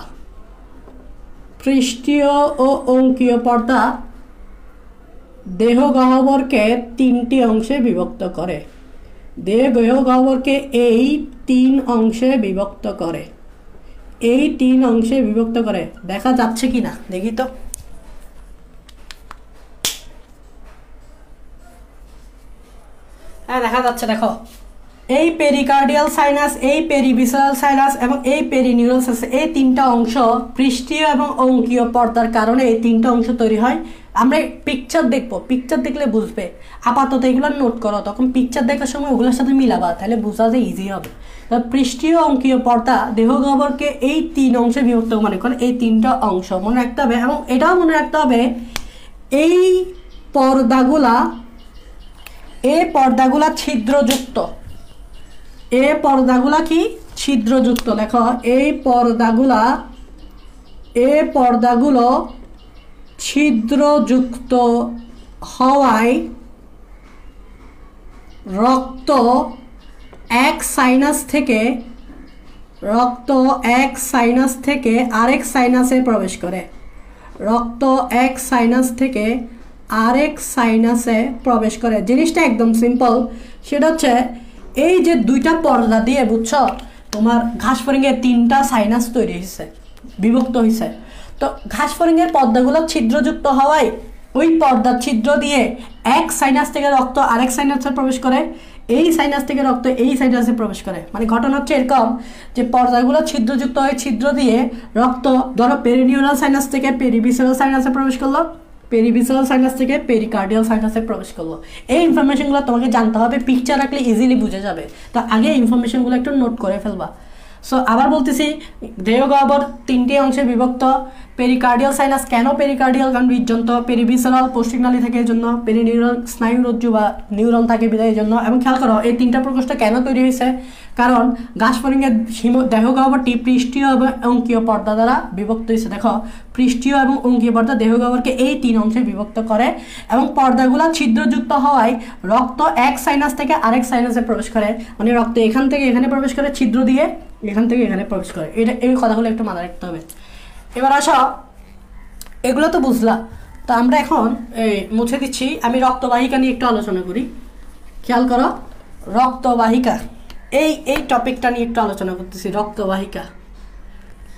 পৃষ্ঠীয় ও অঙ্কীয় পর্দা দেহ গহ্বরকে তিনটি অংশে বিভক্ত করে। দেহ গহ্বরকে এই তিন অংশে বিভক্ত করে, এই তিন অংশে বিভক্ত করে। দেখা যাচ্ছে কি না দেখি তো। হ্যাঁ দেখা যাচ্ছে, দেখো এই পেরিকার্ডিয়াল সাইনাস, এই পেরিভিসেরাল সাইনাস এবং এই পেরিনিউরাল সাইনাস, এই তিনটা অংশ পৃষ্ঠীয় এবং অঙ্কীয় পর্দার কারণে এই তিনটা অংশ তৈরি হয়। আমরা পিকচার দেখবো, পিকচার দেখলে বুঝবে। আপাতত এগুলো নোট করো, তখন পিকচার দেখার সময় ওগুলোর সাথে মিলাবা, তাহলে বোঝাতে ইজি হবে। পৃষ্ঠীয় অঙ্কীয় পর্দা দেহ গহ্বরকে এই তিন অংশে বিভক্ত মনে করেন, এই তিনটা অংশ মনে রাখতে হবে। এবং এটাও মনে রাখতে হবে এই পর্দাগুলা ছিদ্রযুক্ত, এই পর্দাগুলা কি ছিদ্রযুক্ত। লেখো এই পর্দাগুলো ছিদ্রযুক্ত হওয়ায় রক্ত এক সাইনাস থেকে আরেক সাইনাসে প্রবেশ করে, রক্ত এক সাইনাস থেকে আরেক সাইনাসে প্রবেশ করে। জিনিসটা একদম সিম্পল, সেটা হচ্ছে এই যে দুইটা পর্দা দিয়ে বুঝছো তোমার ঘাস ফড়িংয়ের তিনটা সাইনাস তৈরি হয়েছে, বিভক্ত হয়েছে। তো ঘাস ফড়িংয়ের পর্দাগুলো ছিদ্রযুক্ত হওয়ায় ওই পর্দার ছিদ্র দিয়ে এক সাইনাস থেকে রক্ত আরেক সাইনাসে প্রবেশ করে, এই সাইনাস থেকে রক্ত এই সাইনাসে প্রবেশ করে। মানে ঘটনা হচ্ছে এরকম যে পর্দাগুলো ছিদ্রযুক্ত হয়ে ছিদ্র দিয়ে রক্ত ধরো পেরিনিউরাল সাইনাস থেকে পেরিভিসেরাল সাইনাসে প্রবেশ করলো, পেরিভিসেরাল সাইনাস থেকে পেরিকার্ডিয়াল সাইনাসে প্রবেশ করলো। এই ইনফরমেশনগুলো তোমাকে জানতে হবে, পিকচার রাখলে ইজিলি বুঝে যাবে। তো আগে ইনফরমেশনগুলো একটু নোট করে ফেলবা। সো আবার বলতেছি, দেহগহ্বর 3টি অংশে বিভক্ত। পেরিকার্ডিয়াল সাইনাস, কেন পেরিকার্ডিয়াল? কারণ হৃদযন্ত্র। পেরিভিসারাল, পৌষ্টিকনালী থাকে এই জন্য। পেরিনিউরন, স্নায়ুরজ্জু বা নিউরন থাকে বিদায়ের জন্য। এবং খেয়াল করো এই 3টা প্রকোষ্ঠ কেন তৈরি হয়েছে? কারণ ঘাসফড়িংয়ের দেহগহ্বরটি পৃষ্ঠীয় এবং অঙ্কীয় পর্দা দ্বারা বিভক্ত হয়েছে। দেখো, পৃষ্ঠীয় এবং অঙ্কীয় পর্দা দেহগহ্বরকে এই 3 অংশে বিভক্ত করে, এবং পর্দাগুলো ছিদ্রযুক্ত হওয়ায় রক্ত এক সাইনাস থেকে আরেক সাইনাসে প্রবেশ করে। মানে রক্ত এখান থেকে এখানে প্রবেশ করে ছিদ্র দিয়ে, এখান থেকে এখানে প্রবেশ করে। এই কথাগুলো একটু মাথায় রাখতে হবে। এবার আসো, এগুলো তো বুঝলা, তো আমরা এখন মুছে দিচ্ছি। আমি রক্তবাহিকা নিয়ে একটু আলোচনা করি। খেয়াল করো, রক্তবাহিকা, এই টপিকটা নিয়ে একটু আলোচনা করতেছি। রক্তবাহিকা,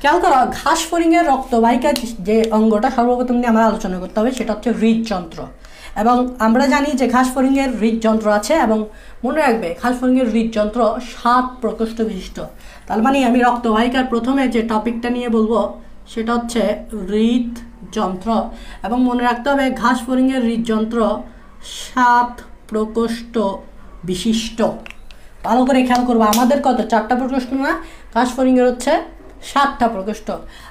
খেয়াল করো, ঘাসফড়িংয়ের রক্তবাহিকা যে অঙ্গটা সর্বপ্রথম নিয়ে আমরা আলোচনা করতে হবে সেটা হচ্ছে হৃদযন্ত্র। এবং আমরা জানি যে ঘাসফড়িংয়ের হৃদযন্ত্র আছে, এবং মনে রাখবে ঘাসফড়িংয়ের হৃদযন্ত্র 7 প্রকোষ্ঠ বিশিষ্ট। তার মানে আমি রক্তবাহিকার প্রথমে যে টপিকটা নিয়ে বলবো সেটা হচ্ছে হৃদযন্ত্র। এবং মনে রাখতে হবে ঘাসফড়িংয়ের হৃদযন্ত্র 7 প্রকোষ্ঠ বিশিষ্ট। ভালো করে খেয়াল করবো, আমাদের কত 4টা প্রকোষ্ঠ না, ঘাসফড়িংয়ের হচ্ছে 7টা প্রকোষ্ঠ।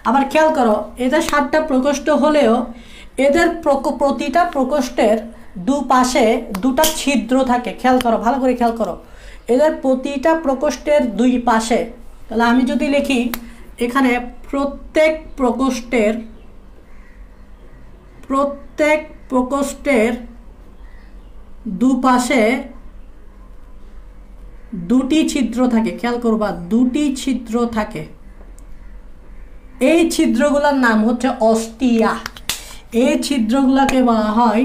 আবার খেয়াল করো, এদের 7টা প্রকোষ্ঠ হলেও এদের প্রতিটা প্রকোষ্ঠের দুপাশে 2টা ছিদ্র থাকে। খেয়াল করো, ভালো করে খেয়াল করো, এদের প্রতিটা প্রকোষ্ঠের 2 পাশে। তাহলে আমি যদি লিখি এখানে প্রত্যেক প্রকোষ্ঠের দুপাশে 2টি ছিদ্র থাকে। খেয়াল করবা, 2টি ছিদ্র থাকে। এই ছিদ্রগুলোর নাম হচ্ছে অস্টিয়া। এই ছিদ্রগুলোকে বলা হয়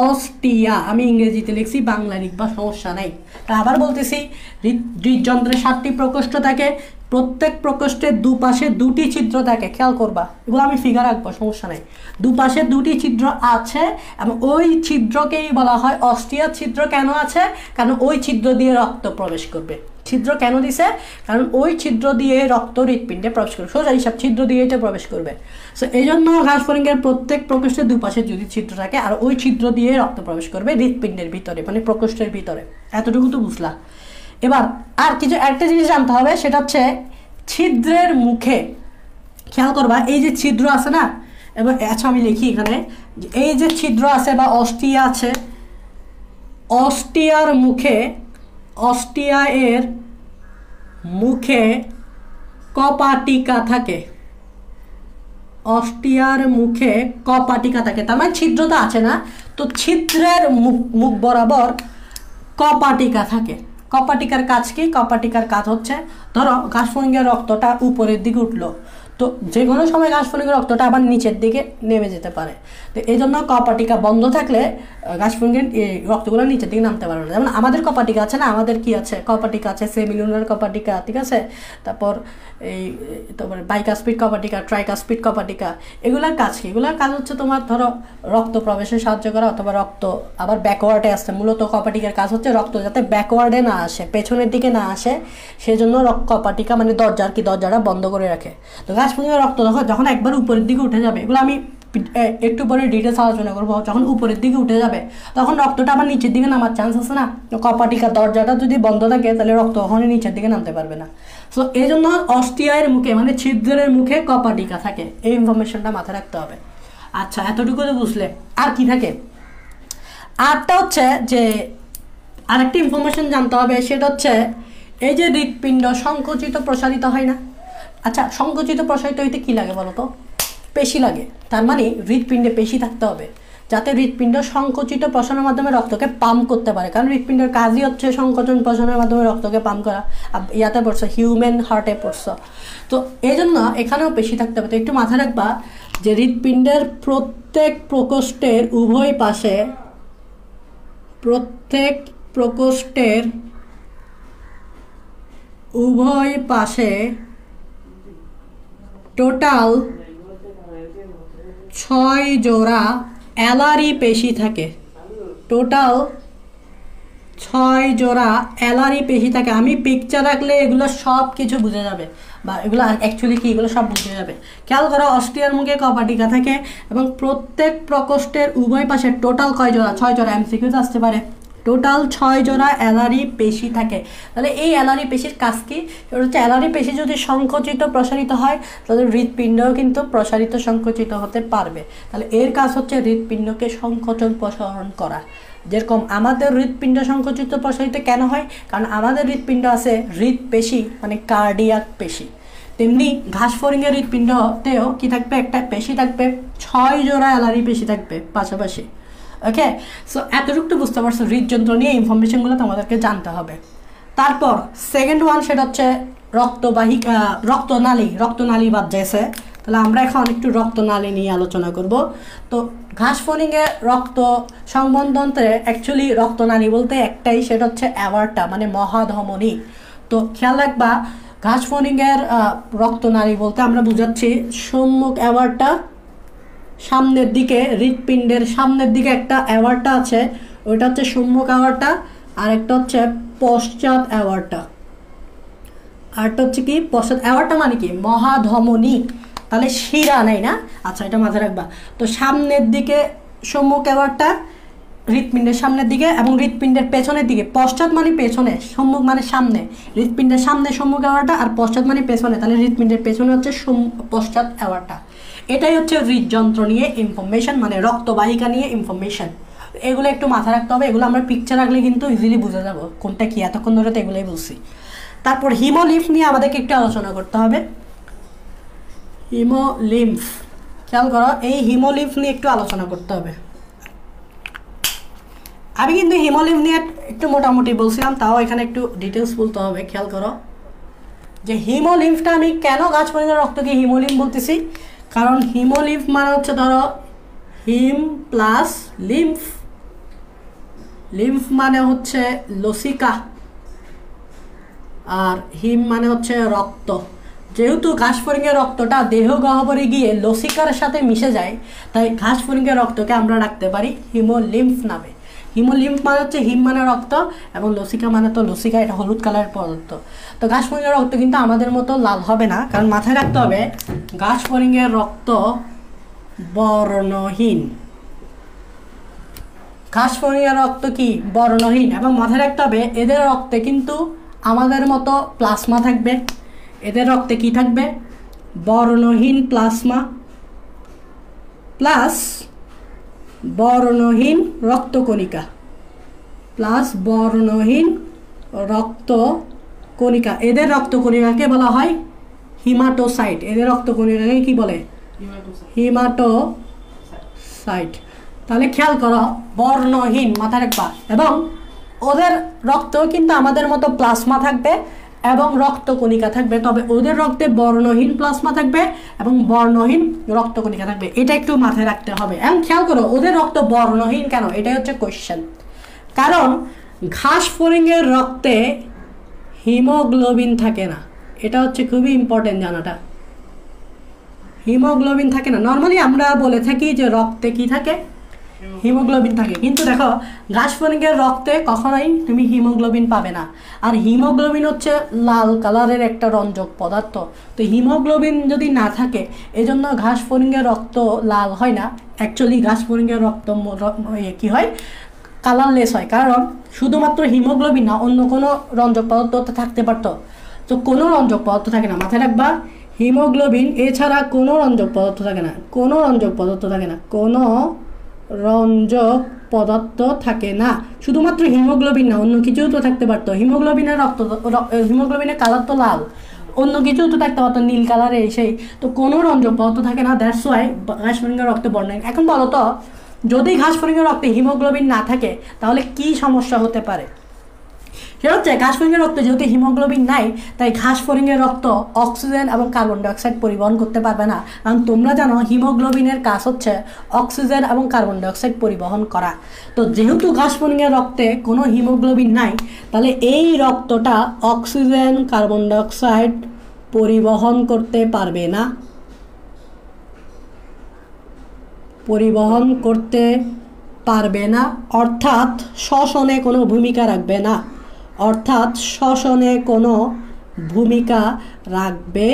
অস্টিয়া। আমি ইংরেজিতে লিখছি, বাংলা লিখবা সমস্যা নাই। তা আবার বলতেছি, হৃদযন্ত্রের 7টি প্রকোষ্ঠ থাকে, প্রত্যেক প্রকোষ্ঠের দুপাশে 2টি ছিদ্র থাকে। খেয়াল করবা, এগুলো আমি ফিগার রাখবো, সমস্যা নাই। দুপাশে 2টি ছিদ্র আছে, এবং ওই ছিদ্রকেই বলা হয় অস্টিয়া ছিদ্র। কেন আছে? কারণ ওই ছিদ্র দিয়ে রক্ত প্রবেশ করবে। ছিদ্র কেন দিছে? কারণ ওই ছিদ্র দিয়ে রক্ত হৃৎপিণ্ডে প্রবেশ করবে। সোজা হিসাব, ছিদ্র দিয়ে এটা প্রবেশ করবে। সো এই জন্য ঘাসফড়িংয়ের প্রত্যেক প্রকোষ্ঠের দুপাশে যদি ছিদ্র থাকে, আর ওই ছিদ্র দিয়ে রক্ত প্রবেশ করবে হৃৎপিণ্ডের ভিতরে, মানে প্রকোষ্ঠের ভিতরে। এতটুকু তো বুঝলা। এবার আর একটা জিনিস জানতে হবে, সেটা হচ্ছে ছিদ্রের মুখে। খেয়াল করবা, এই যে ছিদ্র আছে না, এবার আচ্ছা আমি লিখি এখানে, এই যে ছিদ্র আছে বা অস্টিয়া আছে, অস্টিয়ার মুখে, অস্টিয়া এর মুখে কপাটিকা থাকে। অস্টিয়ার মুখে কপাটিকা থাকে, তার মানে ছিদ্র তো আছে না, তো ছিদ্রের মুখ বরাবর কপাটিকা থাকে। কপাটিকার কাজ কি? কপাটিকার কাজ হচ্ছে, ধরো ঘাসফড়িংয়ের রক্তটা উপরের দিকে উঠলো, তো যে কোনো সময় ঘাসফড়িংয়ের রক্তটা আবার নিচের দিকে নেমে যেতে পারে। তো এই জন্য কপাটিকা বন্ধ থাকলে ঘাসফড়িংয়ের রক্তগুলো নিচের দিকে নামতে পারবে না। যেমন আমাদের কপাটিকা আছে না, আমাদের কি আছে? কপাটিকা আছে, সেমিলুনার কপাটিকা, ঠিক আছে, তারপর তারপরে বাইকাস্পিড কপাটিকা, ট্রাইকাস্পিড কপাটিকা। এগুলোর কাজ কি? এগুলোর কাজ হচ্ছে তোমার ধরো রক্ত প্রবেশে সাহায্য করা, অথবা রক্ত আবার ব্যাকওয়ার্ডে আসছে। মূলত কপাটিকার কাজ হচ্ছে রক্ত যাতে ব্যাকওয়ার্ডে না আসে, পেছনের দিকে না আসে, সেজন্য কপাটিকা মানে দরজাটা বন্ধ করে রাখে। তো ঘাসফড়িংয়ের রক্ত যখন একবার উপরের দিকে উঠে যাবে, এগুলো আমি একটু পরে ডিটেলস আলোচনা করবো, যখন উপরের দিকে উঠে যাবে তখন রক্তটা আবার নিচের দিকে নামার চান্স আছে না। কপাটিকার দরজাটা যদি বন্ধ থাকে তাহলে রক্ত কখনোই নিচের দিকে নামতে পারবে না। সো এই জন্য অস্টিয়ার মুখে মানে ছিদ্রের মুখে কপাটিকা থাকে। এই ইনফরমেশনটা মাথায় রাখতে হবে। আচ্ছা, এতটুকু তো বুঝলে। আর কি থাকে? আরটা হচ্ছে যে আরেকটি ইনফরমেশন জানতে হবে, সেটা হচ্ছে এই যে হৃৎপিণ্ড সংকুচিত প্রসারিত হয় না। আচ্ছা, সংকুচিত প্রসারিত হইতে কি লাগে বলো তো? পেশি লাগে। তার মানে হৃৎপিণ্ডে পেশি থাকতে হবে, যাতে হৃৎপিণ্ড সংকুচিত প্রসারণের মাধ্যমে রক্তকে পাম্প করতে পারে। কারণ হৃৎপিণ্ডের কাজই হচ্ছে সংকোচন প্রসারণের মাধ্যমে রক্তকে পাম্প করা। ইয়াতে পড়ছো, হিউম্যান হার্টে পড়ছো, তো এই জন্য এখানেও পেশি থাকতে হবে। তো একটু মাথায় রাখবা যে হৃৎপিণ্ডের প্রত্যেক প্রকোষ্ঠের উভয় পাশে, প্রত্যেক প্রকোষ্ঠের উভয় পাশে টোটাল 6 জোড়া অ্যালারি পেশি থাকে। টোটাল 6 জোড়া অ্যালারি পেশি থাকে। আমি পিকচার রাখলে এগুলো সব কিছু বুঝে যাবে, বা এগুলো অ্যাকচুয়ালি কি এগুলো সব বুঝে যাবে। খেয়াল করো, অস্টিয়ার মুখে কপাটিকা থাকে এবং প্রত্যেক প্রকোষ্ঠের উভয় পাশে টোটাল কয় জোড়া? 6 জোড়া। এমসিকিউতে আসতে পারে। টোটাল 6 জোড়া অ্যালারি পেশি থাকে। তাহলে এই অ্যালারি পেশির কাজ কি? সেটা হচ্ছে অ্যালারি পেশি যদি সংকুচিত প্রসারিত হয় তাহলে হৃৎপিণ্ডও কিন্তু প্রসারিত সংকুচিত হতে পারবে। তাহলে এর কাজ হচ্ছে হৃৎপিণ্ডকে সংকোচন প্রসারণ করা। যেরকম আমাদের হৃৎপিণ্ড সংকুচিত প্রসারিত কেন হয়? কারণ আমাদের হৃৎপিণ্ড আছে হৃৎপেশি মানে কার্ডিয়াক পেশি। তেমনি ঘাসফড়িংয়ের হৃৎপিণ্ডতেও কি থাকবে? একটা পেশি থাকবে, 6 জোড়া অ্যালারি পেশি থাকবে পাশাপাশি। ওকে, সো এতটুকু বুঝতে পারছো হৃদযন্ত্র নিয়ে ইনফরমেশনগুলো তোমাদেরকে জানতে হবে। তারপর সেকেন্ড ওয়ান, সেটা হচ্ছে রক্তবাহিকা, রক্তনালী বাদ যাইছে। তাহলে আমরা এখন একটু রক্তনালী নিয়ে আলোচনা করব। তো ঘাসফড়িংয়ে রক্ত সংবহনতন্ত্রে অ্যাকচুয়ালি রক্তনালী বলতে একটাই, সেটা হচ্ছে অ্যাওয়ার্টা মানে মহাধমনী। তো খেয়াল রাখবা ঘাসফড়িংয়ের রক্তনালী বলতে আমরা বুঝাচ্ছি সম্মুখ অ্যাওয়ার্টা, সামনের দিকে হৃৎপিণ্ডের সামনের দিকে একটা অ্যাওয়ার্টা আছে, ওইটা হচ্ছে সম্মুখ অ্যাওয়ার্টা, আর একটা হচ্ছে পশ্চাৎ অ্যাওয়ার্টা। আরটা হচ্ছে কি? পশ্চাৎ অ্যাওয়ার্টা মানে কি? মহাধমনী। তাহলে শিরা নেই না? আচ্ছা, এটা মাথায় রাখবা। তো সামনের দিকে সম্মুখ অ্যাওয়ার্টা, হৃৎপিণ্ডের সামনের দিকে এবং হৃৎপিণ্ডের পেছনের দিকে। পশ্চাৎ মানে পেছনে, সম্মুখ মানে সামনে। হৃৎপিণ্ডের সামনে সম্মুখ অ্যাওয়ার্টা আর পশ্চাৎ মানে পেছনে। তাহলে হৃৎপিণ্ডের পেছনে হচ্ছে পশ্চাৎ অ্যাওয়ার্টা। এটাই হচ্ছে হৃদযন্ত্র নিয়ে ইনফরমেশন, মানে রক্তবাহিকা নিয়ে ইনফরমেশন। এগুলো একটু মাথায় রাখতে হবে। এগুলো আমরা পিকচার রাখলে কিন্তু ইজিলি বুঝে যাবো কোনটা কি। এতক্ষণ ধরে তো এগুলোই বলছি। তারপর হিমোলিম্ফ নিয়ে আমাদেরকে একটু আলোচনা করতে হবে। হিমোলিম্ফ, খেয়াল করো, এই হিমোলিম্ফ নিয়ে একটু আলোচনা করতে হবে। আমি কিন্তু হিমোলিম্ফ নিয়ে একটু মোটামুটি বলছিলাম, তাও এখানে একটু ডিটেলস বলতে হবে। খেয়াল করো যে হিমোলিম্ফটা আমি কেন ঘাসফড়িংয়ের রক্তকে হিমোলিম্ফ বলতেছি। কারণ হিমোলিম্ফ মানে হচ্ছে ধরো হিম প্লাস লিম্ফ। লিম্ফ মানে হচ্ছে লসিকা, আর হিম মানে হচ্ছে রক্ত। যেহেতু ঘাসফড়িংয়ের রক্তটা দেহ গহ্বরে গিয়ে লসিকার সাথে মিশে যায়, তাই ঘাসফড়িংয়ের রক্তকে আমরা রাখতে পারি হিমোলিম্ফ নামে। হিমোলিম্ফ মানে হচ্ছে হিম মানে রক্ত এবং লসিকা মানে তো লসিকা, এটা হলুদ কালারের পদার্থ। তো ঘাসফড়িংয়ের রক্ত কিন্তু আমাদের মতো লাল হবে না, কারণ মাথায় রাখতে হবে ঘাসফড়িংয়ের রক্ত বর্ণহীন। ঘাসফড়িংয়ের রক্ত কি? বর্ণহীন। এবং মাথায় রাখতে হবে এদের রক্তে কিন্তু আমাদের মতো প্লাজমা থাকবে। এদের রক্তে কি থাকবে? বর্ণহীন প্লাজমা প্লাস বর্ণহীন রক্তকণিকা প্লাস বর্ণহীন রক্তকণিকা। এদের রক্তকণিকাকে বলা হয় হিমাটোসাইট। এদের রক্তকণিকাকে কি বলে? হিমাটোসাইট। তাহলে খেয়াল করো বর্ণহীন, মাথায় রাখবা। এবং ওদের রক্তেও কিন্তু আমাদের মতো প্লাজমা থাকবে এবং রক্তকণিকা থাকবে, তবে ওদের রক্তে বর্ণহীন প্লাজমা থাকবে এবং বর্ণহীন রক্তকণিকা থাকবে। এটা একটু মাথায় রাখতে হবে। এবং খেয়াল করো ওদের রক্ত বর্ণহীন কেন, এটাই হচ্ছে কোয়েশ্চেন। কারণ ঘাসফড়িংয়ের রক্তে হিমোগ্লোবিন থাকে না। এটা হচ্ছে খুবই ইম্পর্টেন্ট জানাটা। হিমোগ্লোবিন থাকে না। নর্মালি আমরা বলে থাকি যে রক্তে কি থাকে? হিমোগ্লোবিন থাকে, কিন্তু দেখো ঘাসফড়িংয়ের রক্তে কখনোই তুমি হিমোগ্লোবিন পাবে না। আর হিমোগ্লোবিন হচ্ছে লাল কালারের একটা রঞ্জক পদার্থ। তো হিমোগ্লোবিন যদি না থাকে এজন্য ঘাসফড়িংয়ের রক্ত লাল হয় না। অ্যাকচুয়ালি ঘাসফড়িংয়ের রক্ত কি হয়? কালারলেস হয়। কারণ শুধুমাত্র হিমোগ্লোবিন না, অন্য কোনো রঞ্জক পদার্থ থাকতে পারতো, তো কোনো রঞ্জক পদার্থ থাকে না। মাথায় রাখবা হিমোগ্লোবিন এছাড়া কোনো রঞ্জক পদার্থ থাকে না। কোনো রঞ্জক পদার্থ থাকে না। কোনো রঞ্জক পদার্থ থাকে না। শুধুমাত্র হিমোগ্লোবিন না, অন্য কিছুও তো থাকতে পারতো। হিমোগ্লোবিনের হিমোগ্লোবিনের কালার তো লাল, অন্য কিছুও তো থাকতে পারতো নীল কালারে সেই। তো কোনো রঞ্জক পদার্থ থাকে না, দ্যাটস ওয়াই ঘাসফড়িংয়ের রক্তে বর্ণহীন। এখন বলো তো যদি ঘাসফড়িংয়ের রক্তে হিমোগ্লোবিন না থাকে তাহলে কি সমস্যা হতে পারে? সেটা হচ্ছে ঘাসফড়িংয়ের রক্তে যেহেতু হিমোগ্লোবিন নাই, তাই ঘাসফড়িংয়ের রক্ত অক্সিজেন এবং কার্বন ডাইঅক্সাইড পরিবহন করতে পারবে না। কারণ তোমরা জানো হিমোগ্লোবিনের কাজ হচ্ছে অক্সিজেন এবং কার্বন ডাইঅক্সাইড পরিবহন করা। তো যেহেতু ঘাসফড়িংয়ের রক্তে কোনো হিমোগ্লোবিন নাই, তাহলে এই রক্তটা অক্সিজেন কার্বন ডাইঅক্সাইড পরিবহন করতে পারবে না। পরিবহন করতে পারবে না অর্থাৎ শ্বসনে কোনো ভূমিকা রাখবে না। অর্থাৎ শ্বসনে কোনো ভূমিকা রাখবে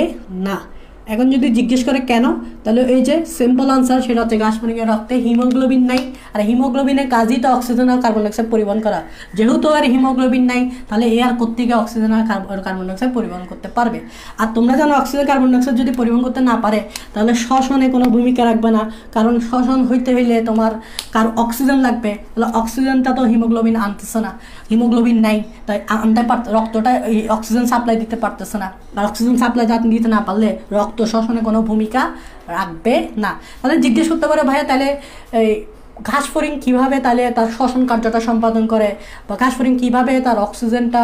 না। এখন যদি জিজ্ঞেস করে কেন, তাহলে এই যে সিম্পল আনসার, সেটা হচ্ছে ঘাস ফড়িংয়ের রক্তে হিমোগ্লোবিন নাই, আর হিমোগ্লোবিনের কাজই তো অক্সিজেন আর কার্বন ডাইঅক্সাইড পরিবহন করা। যেহেতু আর হিমোগ্লোবিন নাই, তাহলে এ আর কোত্থেকে অক্সিজেন আর কার্বন ডাইঅক্সাইড পরিবহন করতে পারবে? আর তোমরা জানো অক্সিজেন কার্বন ডাইঅক্সাইড যদি পরিবহন করতে না পারে, তাহলে শ্বসনে কোনো ভূমিকা রাখবে না, কারণ শ্বসন হইতে হইলে তোমার অক্সিজেন লাগবে, তাহলে অক্সিজেনটা তো হিমোগ্লোবিন আনতেছে না, হিমোগ্লোবিন নাই, তাই আনতে রক্তটা এই অক্সিজেন সাপ্লাই দিতে পারতেছে না, আর অক্সিজেন সাপ্লাই দিতে না পারলে রক্ত শ্বসনে কোনো ভূমিকা রাখবে না। তাহলে জিজ্ঞেস করতে পারে ভাইয়া তাহলে এই ঘাস ফড়িং কীভাবে তাহলে তার শ্বসন কার্যটা সম্পাদন করে, বা ঘাস ফড়িং কীভাবে তার অক্সিজেনটা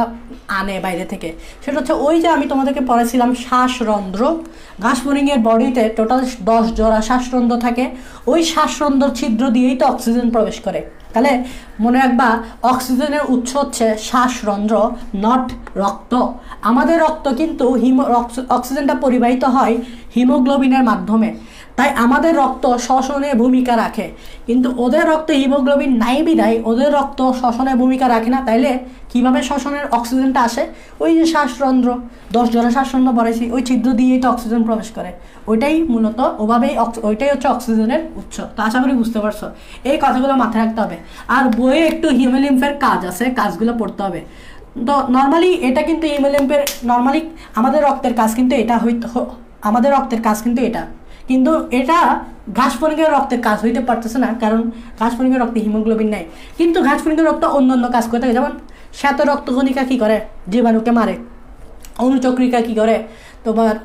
আনে বাইরে থেকে? সেটা হচ্ছে ওই যে আমি তোমাদেরকে পড়েছিলাম শ্বাসরন্ধ্র। ঘাস ফড়িংয়ের বডিতে টোটাল 10 জোড়া শ্বাসরন্ধ্র থাকে, ওই শ্বাসরন্ধ্র ছিদ্র দিয়েই তো অক্সিজেন প্রবেশ করে। তাহলে মনে রাখবা অক্সিজেনের উৎস হচ্ছে শ্বাসরন্ধ্র, নট রক্ত। আমাদের রক্ত কিন্তু অক্সিজেনটা পরিবাহিত হয় হিমোগ্লোবিনের মাধ্যমে, তাই আমাদের রক্ত শ্বসনে ভূমিকা রাখে, কিন্তু ওদের রক্তে হিমোগ্লোবিন নাই বিধায় ওদের রক্ত শ্বসনে ভূমিকা রাখে না। তাইলে কীভাবে শ্বসনের অক্সিজেনটা আসে? ওই যে শ্বাসরন্ধ্র, 10 জোড়া শ্বাসরন্ধ্র বলেছি, ওই ছিদ্র দিয়েই তো অক্সিজেন প্রবেশ করে। ওইটাই মূলত ওভাবেই ওইটাই হচ্ছে অক্সিজেনের উৎস। তো আশা করি বুঝতে পারছো, এই কথাগুলো মাথায় রাখতে হবে। আর বইয়ে একটু হিমোলিম্ফের কাজ আছে, কাজগুলো পড়তে হবে। তো নর্মালি এটা কিন্তু হিমোলিম্ফের নর্মালি আমাদের রক্তের কাজ কিন্তু এটা আমাদের রক্তের কাজ কিন্তু এটা, কিন্তু এটা ঘাস ফড়িংয়ের রক্তের কাজ হইতে পারতেছে না, কারণ ঘাস ফড়িংয়ের রক্তে হিমোগ্লোবিন নাই। কিন্তু ঘাস ফড়িংয়ের রক্ত অন্য কাজ করে থাকে, যেমন শ্বেত রক্তকণিকা কী করে? জীবাণুকে মারে। অনুচক্রিকা কী করে? তোমার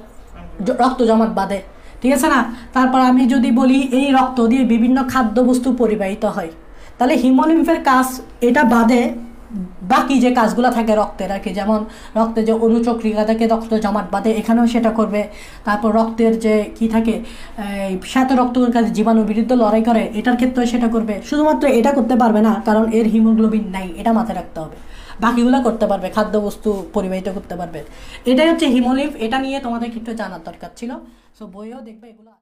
রক্ত জমাট বাঁধে, ঠিক আছে না? তারপর আমি যদি বলি এই রক্ত দিয়ে বিভিন্ন খাদ্যবস্তু পরিবাহিত হয়, তাহলে হিমোলিম্ফের কাজ এটা বাদে বাকি যে কাজগুলো থাকে রক্তের আর কি, যেমন রক্তে যে অনুচক্রিকা থাকে, রক্ত জমাট বাঁধে, এখানেও সেটা করবে। তারপর রক্তের যে কি থাকে শ্বেত রক্তের কাছে জীবাণুর বিরুদ্ধে লড়াই করে, এটার ক্ষেত্রে সেটা করবে। শুধুমাত্র এটা করতে পারবে না, কারণ এর হিমোগ্লোবিন নাই, এটা মাথায় রাখতে হবে। বাকিগুলো করতে পারবে, খাদ্যবস্তু পরিবাহিত করতে পারবে। এটাই হচ্ছে হিমোলিম্ফ। এটা নিয়ে তোমাদের একটু জানার দরকার ছিল। সো বইও দেখবে এগুলো।